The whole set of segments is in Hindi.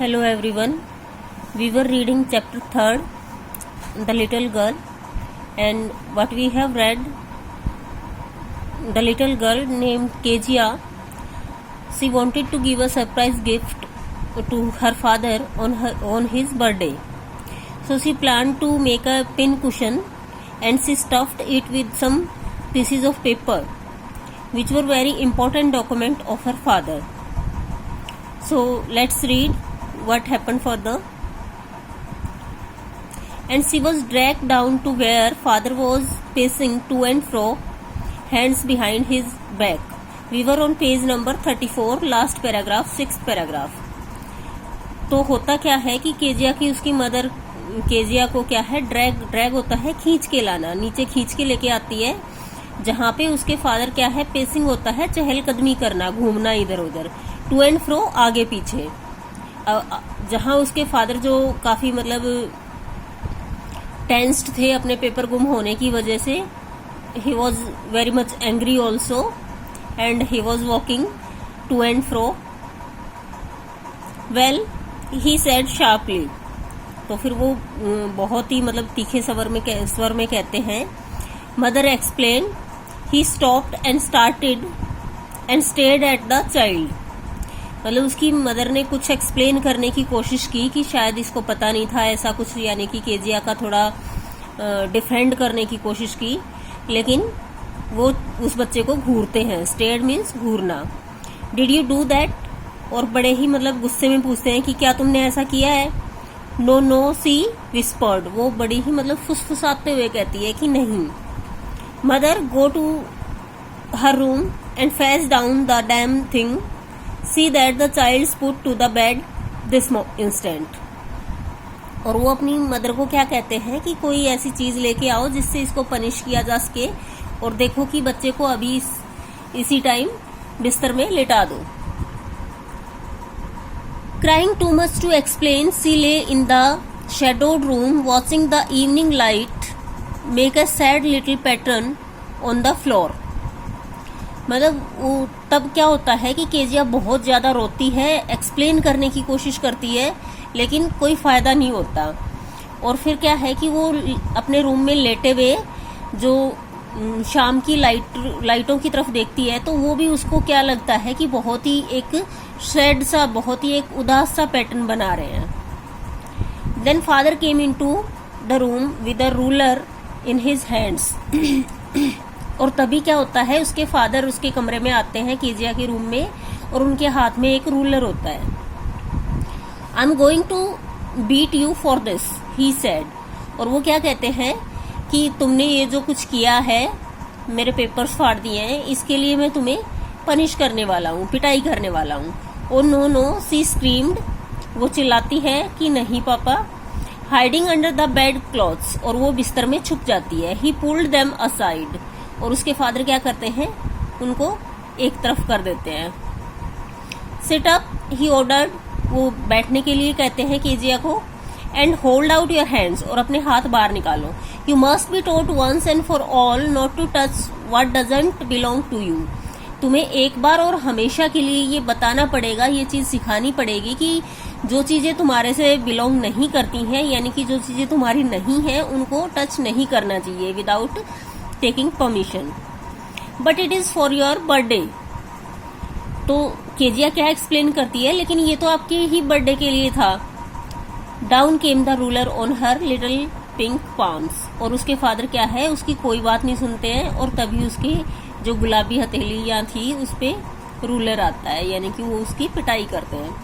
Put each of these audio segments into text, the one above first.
Hello everyone. We were reading chapter 3rd, The Little Girl, and what we have read, the little girl named Kezia, she wanted to give a surprise gift to her father on his birthday. So she planned to make a pin cushion and she stuffed it with some pieces of paper which were very important document of her father. So let's read what happened further. And she was dragged down to where father was pacing to and fro, hands behind his back. We were on page number 34, last paragraph, 6th paragraph. तो होता क्या है कि केजिया की उसकी मदर केजिया को क्या है, ड्रैग होता है, खींच के लाना, नीचे खींच के लेके आती है, जहाँ पे उसके फादर क्या है, पेसिंग होता है, चहलकदमी करना, घूमना इधर उधर, टू एंड फ्रो, आगे पीछे, जहाँ उसके फादर जो काफी मतलब टेंस्ड थे अपने पेपर गुम होने की वजह से. He was very much angry also and he was walking to and fro. Well he said sharply. तो फिर वो बहुत ही मतलब तीखे स्वर में कहते हैं. Mother explain. He stopped and started and stared at the child. मतलब उसकी मदर ने कुछ एक्सप्लेन करने की कोशिश की कि शायद इसको पता नहीं था ऐसा कुछ, यानी कि केजिया का थोड़ा डिफेंड करने की कोशिश की, लेकिन वो उस बच्चे को घूरते हैं. स्टेयर्ड मीन्स घूरना. Did you do that. और बड़े ही मतलब गुस्से में पूछते हैं कि क्या तुमने ऐसा किया है. नो नो सी विस्पर्ड. वो बड़ी ही मतलब फुसफुसाते हुए कहती है कि नहीं. Mother go to her room and face down the damn thing. See that the child's put to the bed this instant. और वो अपनी मदर को क्या कहते हैं कि कोई ऐसी चीज लेके आओ जिससे इसको पनिश किया जा सके, और देखो कि बच्चे को अभी इसी टाइम बिस्तर में लेटा दो. Crying too much to explain, she lay in the shadowed room watching the evening light make a sad little pattern on the floor. मतलब वो तब क्या होता है कि केजिया बहुत ज्यादा रोती है, एक्सप्लेन करने की कोशिश करती है, लेकिन कोई फायदा नहीं होता. और फिर क्या है कि वो अपने रूम में लेटे हुए जो शाम की लाइटों की तरफ देखती है, तो वो भी उसको क्या लगता है कि बहुत ही एक सैड सा, बहुत ही एक उदास सा पैटर्न बना रहे हैं. Then father came into the room with a ruler in his hands. और तभी क्या होता है, उसके फादर उसके कमरे में आते हैं, केजिया के रूम में, और उनके हाथ में एक रूलर होता है. I am going to beat you for this, he said. और वो क्या कहते हैं कि तुमने ये जो कुछ किया है, मेरे पेपर्स फाड़ दिए हैं, इसके लिए मैं तुम्हें पनिश करने वाला हूँ, पिटाई करने वाला हूँ. ओ नो नो सी स्क्रीम्ड. वो चिल्लाती है कि नहीं पापा. Hiding under the bed clothes. और वो बिस्तर में छुप जाती है. ही पुल्ड देम असाइड. और उसके फादर क्या करते हैं, उनको एक तरफ कर देते हैं. Sit up he ordered. वो बैठने के लिए कहते हैं केजिया को. And hold out your hands. और अपने हाथ बाहर निकालो. You must be taught once and for all not to touch what doesn't belong to you. तुम्हें एक बार और हमेशा के लिए ये बताना पड़ेगा, ये चीज सिखानी पड़ेगी कि जो चीजें तुम्हारे से बिलोंग नहीं करती हैं, यानी कि जो चीजें तुम्हारी नहीं है, उनको टच नहीं करना चाहिए without taking permission. But it is for your birthday. तो केजिया क्या एक्सप्लेन करती है, लेकिन ये तो आपके ही बर्थडे के लिए था. Down came the ruler on her little pink palms. और उसके फादर क्या है, उसकी कोई बात नहीं सुनते हैं, और तभी उसकी जो गुलाबी हथेलियां थी उस पे रूलर आता है, यानी कि वो उसकी पिटाई करते हैं.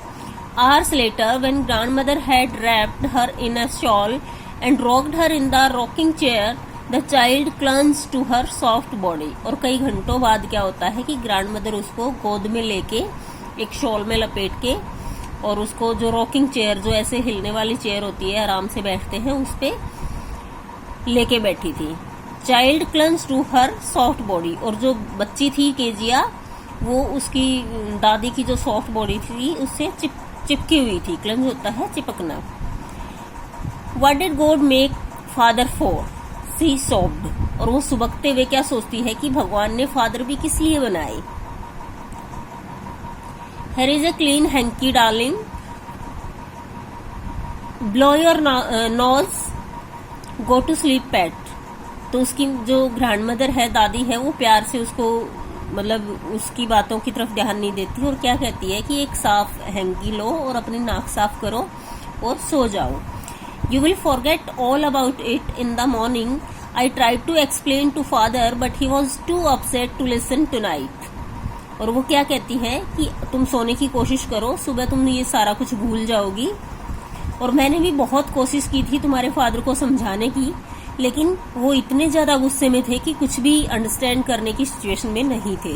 Hours later when grandmother had wrapped her in a shawl and rocked her in the rocking chair, the child clings to her soft body. और कई घंटों बाद क्या होता है कि ग्रैंड मदर उसको गोद में लेके एक शॉल में लपेट के, और उसको जो रॉकिंग चेयर, जो ऐसे हिलने वाली चेयर होती है, आराम से बैठते हैं, उस पे लेके बैठी थी. Child clings to her soft body. और जो बच्ची थी केजिया, वो उसकी दादी की जो सॉफ्ट बॉडी थी उससे चिपकी हुई थी. क्लंज होता है चिपकना. What did God make father for, she sobbed. और वो सुबकते हुए क्या सोचती है कि भगवान ने फादर भी किस लिए बनाए. Here is a clean hanky, darling. Blow your nose, go to sleep pet. तो उसकी जो ग्रैंड मदर है, दादी है, वो प्यार से उसको मतलब उसकी बातों की तरफ ध्यान नहीं देती और क्या कहती है कि एक साफ हैंकी लो और अपनी नाक साफ करो और सो जाओ। You will forget all about it in the morning. I tried to explain to father but he was too upset to listen tonight. और वो क्या कहती है कि तुम सोने की कोशिश करो, सुबह तुम ये सारा कुछ भूल जाओगी। और मैंने भी बहुत कोशिश की थी तुम्हारे फादर को समझाने की, लेकिन वो इतने ज्यादा गुस्से में थे कि कुछ भी अंडरस्टैंड करने की सिचुएशन में नहीं थे।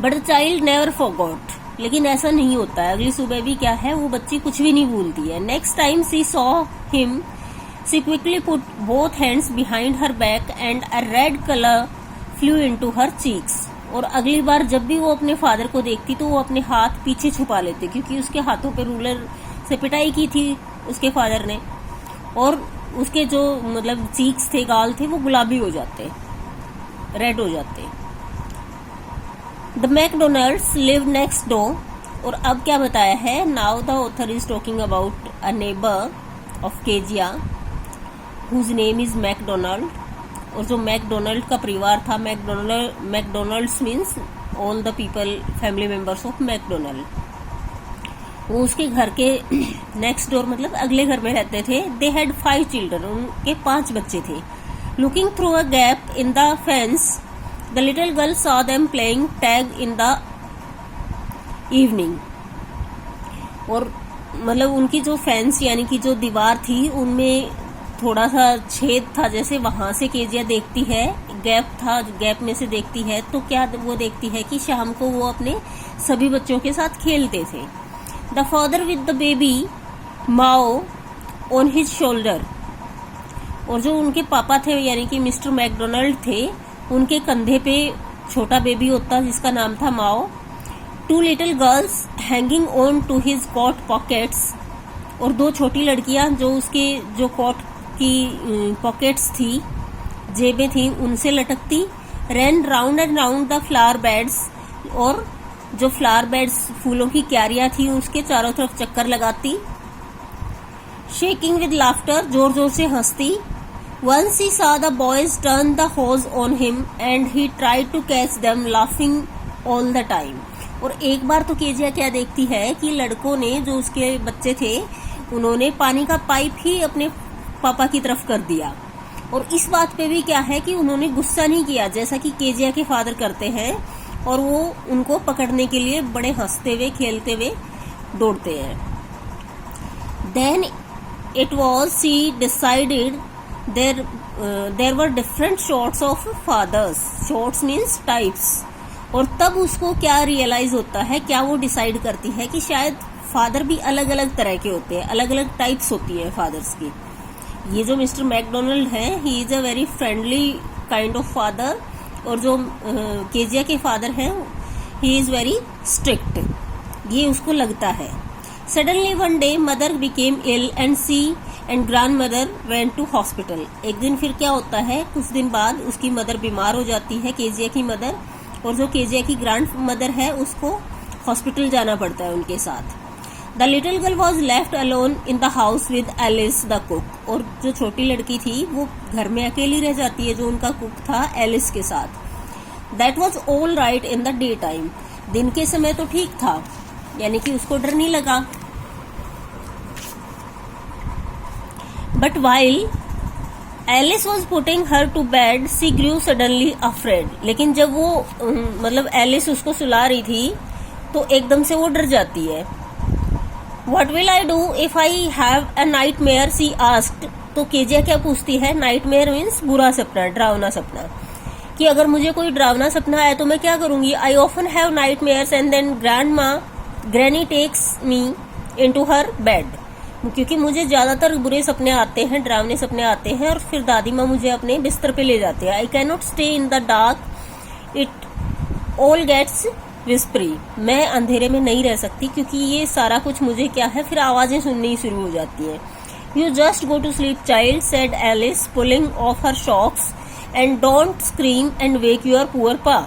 But the child never forgot. लेकिन ऐसा नहीं होता है, अगली सुबह भी क्या है, वो बच्ची कुछ भी नहीं भूलती है। Next time she saw him, she quickly put both hands behind her back and a red colour flew into her cheeks. और अगली बार जब भी वो अपने फादर को देखती तो वो अपने हाथ पीछे छुपा लेते, क्योंकि उसके हाथों पे रूलर से पिटाई की थी उसके फादर ने, और उसके जो मतलब चीक्स थे, गाल थे, वो गुलाबी हो जाते, रेड हो जाते। The McDonalds live next door. और अब क्या बताया है, now the author is talking about a neighbour of Kezia whose name is McDonald. और जो मैकडोनल्ड का परिवार था, McDonalds means all the people, family members of McDonald, वो उसके घर के नेक्स्ट डोर मतलब अगले घर में रहते थे। दे हैड 5 चिल्ड्रन, उनके 5 बच्चे थे। Looking through a gap in the fence the little girl saw them playing tag in the evening. और मतलब उनकी जो फेंस यानी कि जो दीवार थी उनमें थोड़ा सा छेद था, जैसे वहां से केजिया देखती है, गैप था, गैप में से देखती है तो क्या वो देखती है कि शाम को वो अपने सभी बच्चों के साथ खेलते थे। The father with the baby Mao on his shoulder. और जो उनके पापा थे यानी कि मिस्टर मैकडोनल्ड थे, उनके कंधे पे छोटा बेबी होता जिसका नाम था माओ। 2 little girls hanging on to his coat pockets. और 2 छोटी लड़कियां जो उसके जो कोट की पॉकेट्स थी, जेबें थी, उनसे लटकती। Ran round and round the flower beds. और जो फ्लावर बेड्स, फूलों की क्यारियां थी, उसके चारों तरफ चक्कर लगाती। शेकिंग विद लाफ्टर, जोर जोर से हंसती। Once he saw the boys turn the hose on him and he tried to catch them laughing all the time। और एक बार तो केजिया क्या देखती है कि लड़कों ने, जो उसके बच्चे थे, उन्होंने पानी का पाइप ही अपने पापा की तरफ कर दिया। और इस बात पे भी क्या है कि उन्होंने गुस्सा नहीं किया जैसा कि केजिया के फादर करते हैं, और वो उनको पकड़ने के लिए बड़े हंसते हुए, खेलते हुए दौड़ते हैं। Then it was she decided there were different shorts of fathers. Shorts means types. और तब उसको क्या रियलाइज होता है, क्या वो डिसाइड करती है कि शायद फादर भी अलग अलग तरह के होते हैं, अलग अलग टाइप्स होती है फादर्स की। ये जो मिस्टर मैकडोनल्ड है, he is a very friendly kind of father, और जो केजिया के फादर हैं, ही इज वेरी स्ट्रिक्ट, ये उसको लगता है। Suddenly one day mother became ill and she and grandmother went to hospital. एक दिन फिर क्या होता है, कुछ दिन बाद उसकी मदर बीमार हो जाती है, केजिया की मदर, और जो केजिया की ग्रैंड मदर है उसको हॉस्पिटल जाना पड़ता है उनके साथ। The little girl was left alone in the house with Alice the cook. और जो छोटी लड़की थी वो घर में अकेली रह जाती है, जो उनका कुक था एलिस के साथ। That was all right in the day time. दिन के समय तो ठीक था, यानी कि उसको डर नहीं लगा। But while Alice was putting her to bed she grew suddenly afraid. लेकिन जब वो मतलब एलिस उसको सुला रही थी तो एकदम से वो डर जाती है। What will I do if I have a nightmare? She asked। तो केजिया क्या पूछती है, नाइटमेयर मीन्स बुरा सपना, डरावना सपना, कि अगर मुझे कोई डरावना सपना आया तो मैं क्या करूंगी। I often have nightmares and then granny takes me into her bed. क्योंकि मुझे ज्यादातर बुरे सपने आते हैं, डरावने सपने आते हैं, और फिर दादी माँ मुझे अपने बिस्तर पे ले जाते हैं। I can not stay in the dark, it all gets whispery. मैं अंधेरे में नहीं रह सकती क्योंकि ये सारा कुछ मुझे क्या है, फिर आवाजें सुननी शुरू हो जाती हैं। You just go to sleep child, said Alice pulling off her socks, and don't scream and wake your poor pa.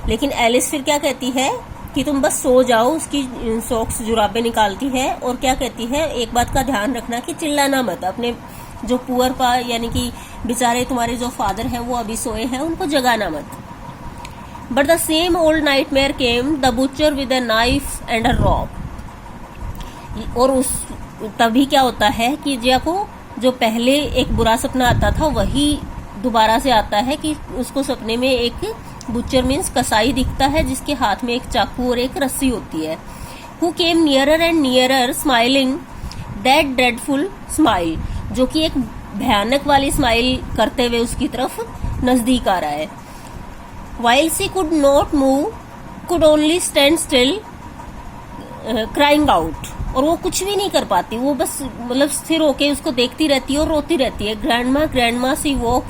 लेकिन एलिस फिर क्या कहती है कि तुम बस सो जाओ। उसकी सॉक्स जुराबें निकालती है और क्या कहती है, एक बात का ध्यान रखना कि चिल्लाना मत, अपने जो पुअर पा यानी कि बेचारे तुम्हारे जो फादर हैं वो अभी सोए हैं, उनको जगाना मत। But the same old nightmare came, the butcher with a knife and a rope. और उस तभी क्या होता है कि जिया को जो पहले एक बुरा सपना आता था वही दोबारा से आता है कि उसको सपने में एक बुचर मीन्स कसाई दिखता है जिसके हाथ में एक चाकू और एक रस्सी होती है। Who came nearer and nearer smiling that dreadful smile, जो कि एक भयानक वाली स्माइल करते हुए उसकी तरफ नजदीक आ रहा है। While she could not move, could only stand still crying out. और वो कुछ भी नहीं कर पाती, वो बस मतलब स्थिर होके उसको देखती रहती है और रोती रहती है। Grandma she walk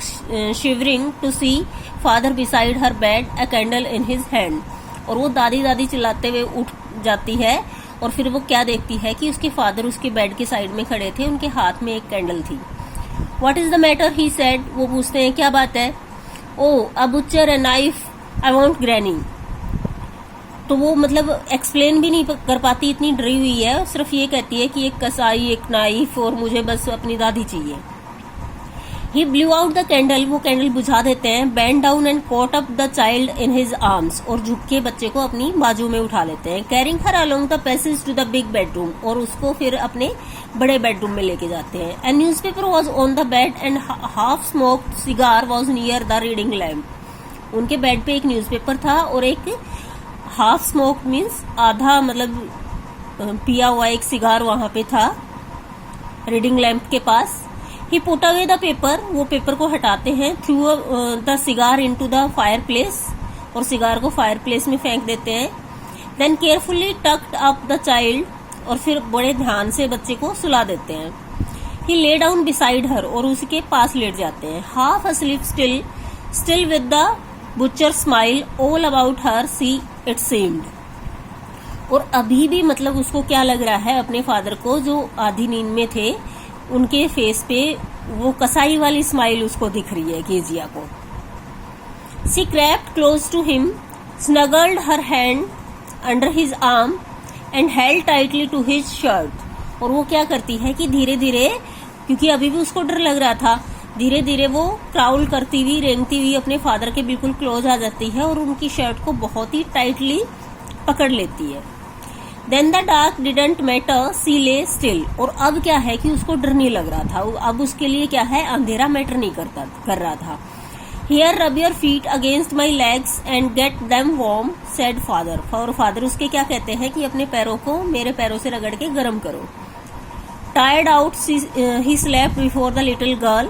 shivering to see father beside her bed, a candle in his hand. और वो दादी दादी चिल्लाते हुए उठ जाती है और फिर वो क्या देखती है कि उसके फादर उसके बेड के साइड में खड़े थे, उनके हाथ में एक कैंडल थी। What is the matter, he said. वो पूछते हैं क्या बात है। Oh a butcher, a knife, I want granny. तो वो मतलब एक्सप्लेन भी नहीं कर पाती, इतनी डरी हुई है, सिर्फ ये कहती है कि एक कसाई, एक नाइफ और मुझे बस अपनी दादी चाहिए। ही ब्लू आउट द कैंडल, वो कैंडल बुझा देते हैं। Bend down and caught up the child in his arms, और झुक के बच्चे को अपनी बाजू में उठा लेते हैं। Carrying her along the passage to the big bedroom, और उसको फिर अपने बड़े बेडरूम में लेके जाते हैं। ए newspaper was on the bed and half smoked cigar was near the reading lamp. उनके बेड पे एक न्यूज़पेपर था और एक हाफ स्मोक मीन्स आधा मतलब पिया हुआ एक सिगार वहां पे था रीडिंग लैम्प के पास। He put away the paper, वो पेपर को हटाते हैं। Threw the cigar into the fireplace, और सिगार को फायर प्लेस में फेंक देते हैं। Then carefully tucked up the child, और फिर बड़े ध्यान से बच्चे को सुला देते हैं। ही ले डाउन बिसाइड हर, और उसके पास लेट जाते हैं। Half asleep still with the butcher smile all about her, see it seemed. और अभी भी मतलब उसको क्या लग रहा है अपने फादर को, जो आधी नींद में थे, उनके फेस पे वो कसाई वाली स्माइल उसको दिख रही है केजिया को। She crept close to him, snuggled her hand under his arm and held tightly to his shirt. और वो क्या करती है कि धीरे धीरे, क्योंकि अभी भी उसको डर लग रहा था, धीरे धीरे वो क्राउल करती हुई, रेंगती हुई अपने फादर के बिल्कुल क्लोज आ जाती है और उनकी शर्ट को बहुत ही टाइटली पकड़ लेती है। Then the dark didn't matter, she lay still. और अब क्या है कि उसको डर नहीं लग रहा था, अब उसके लिए क्या है, अंधेरा मैटर नहीं कर रहा था। Here rub your feet against my legs and get them warm, said father. और फादर उसके क्या कहते हैं कि अपने पैरों को मेरे पैरों से रगड़ के गर्म करो। Tired out he slept before the little girl.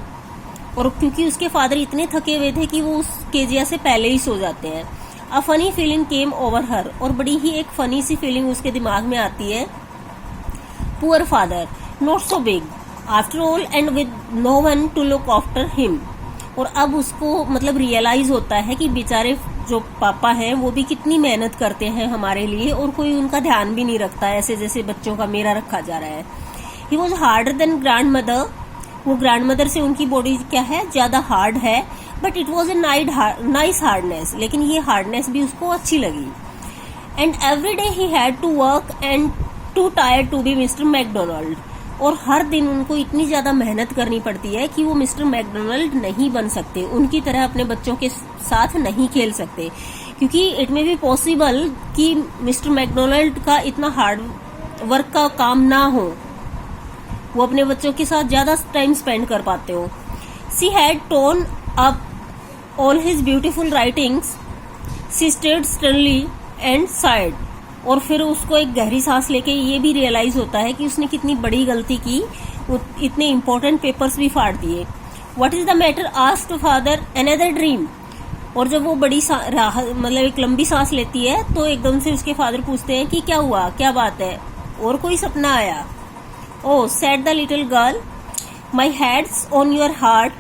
और क्योंकि उसके फादर इतने थके हुए थे कि वो उस केजिया से पहले ही सो जाते हैं। A funny feeling came over हर, और बड़ी ही एक फनी सी फीलिंग उसके दिमाग में आती है। Poor father, not so big after all and with no one to look after him. और अब उसको मतलब रियलाइज होता है कि बेचारे जो पापा हैं वो भी कितनी मेहनत करते हैं हमारे लिए, और कोई उनका ध्यान भी नहीं रखता, ऐसे जैसे बच्चों का मेरा रखा जा रहा है। He was harder than grandmother, वो ग्रैंड मदर से उनकी बॉडी क्या है, ज्यादा हार्ड है। But it was a nice hardness, लेकिन ये हार्डनेस भी उसको अच्छी लगी। And every day he had to work and too tired to be Mister McDonald. और हर दिन उनको इतनी ज्यादा मेहनत करनी पड़ती है कि वो मिस्टर मैकडोनाल्ड नहीं बन सकते, उनकी तरह अपने बच्चों के साथ नहीं खेल सकते, क्योंकि इट मे बी पॉसिबल कि मिस्टर मैकडोनाल्ड का इतना हार्ड वर्क का काम ना हो, वो अपने बच्चों के साथ ज्यादा टाइम स्पेंड कर पाते हो। She had torn up all his beautiful writings, she stayed sternly and side. और फिर उसको एक गहरी सांस लेके ये भी रियलाइज होता है कि उसने कितनी बड़ी गलती की, इतने इंपॉर्टेंट पेपर्स भी फाड़ दिए। What is the matter, asked father, another dream. और जब वो बड़ी मतलब एक लंबी सांस लेती है तो एकदम से उसके फादर पूछते हैं कि क्या हुआ, क्या बात है, और कोई सपना आया। Oh, said the little girl, my head's on your heart,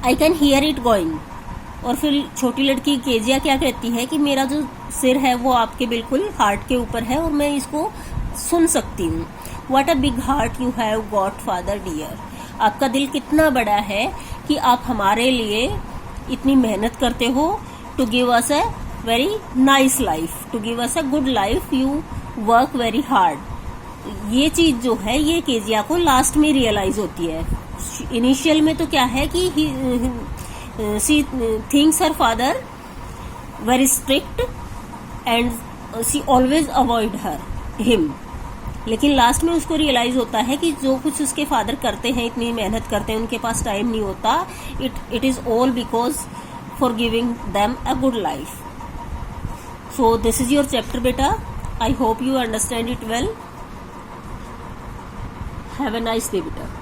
I can hear it going. और फिर छोटी लड़की केजिया क्या कहती है कि मेरा जो सिर है वो आपके बिल्कुल हार्ट के ऊपर है और मैं इसको सुन सकती हूँ। What a big heart you have got, father dear. आपका दिल कितना बड़ा है कि आप हमारे लिए इतनी मेहनत करते हो, to give us a very nice life, to give us a good life you work very hard। ये चीज जो है ये केजिया को लास्ट में रियलाइज होती है। इनिशियल में तो क्या है कि she thinks her father very strict and she always avoid him, लेकिन लास्ट में उसको रियलाइज होता है कि जो कुछ उसके फादर करते हैं, इतनी मेहनत करते हैं, उनके पास टाइम नहीं होता, it is all because for giving them a good life. So this is your chapter बेटा, I hope you understand it well. Have a nice day बेटा।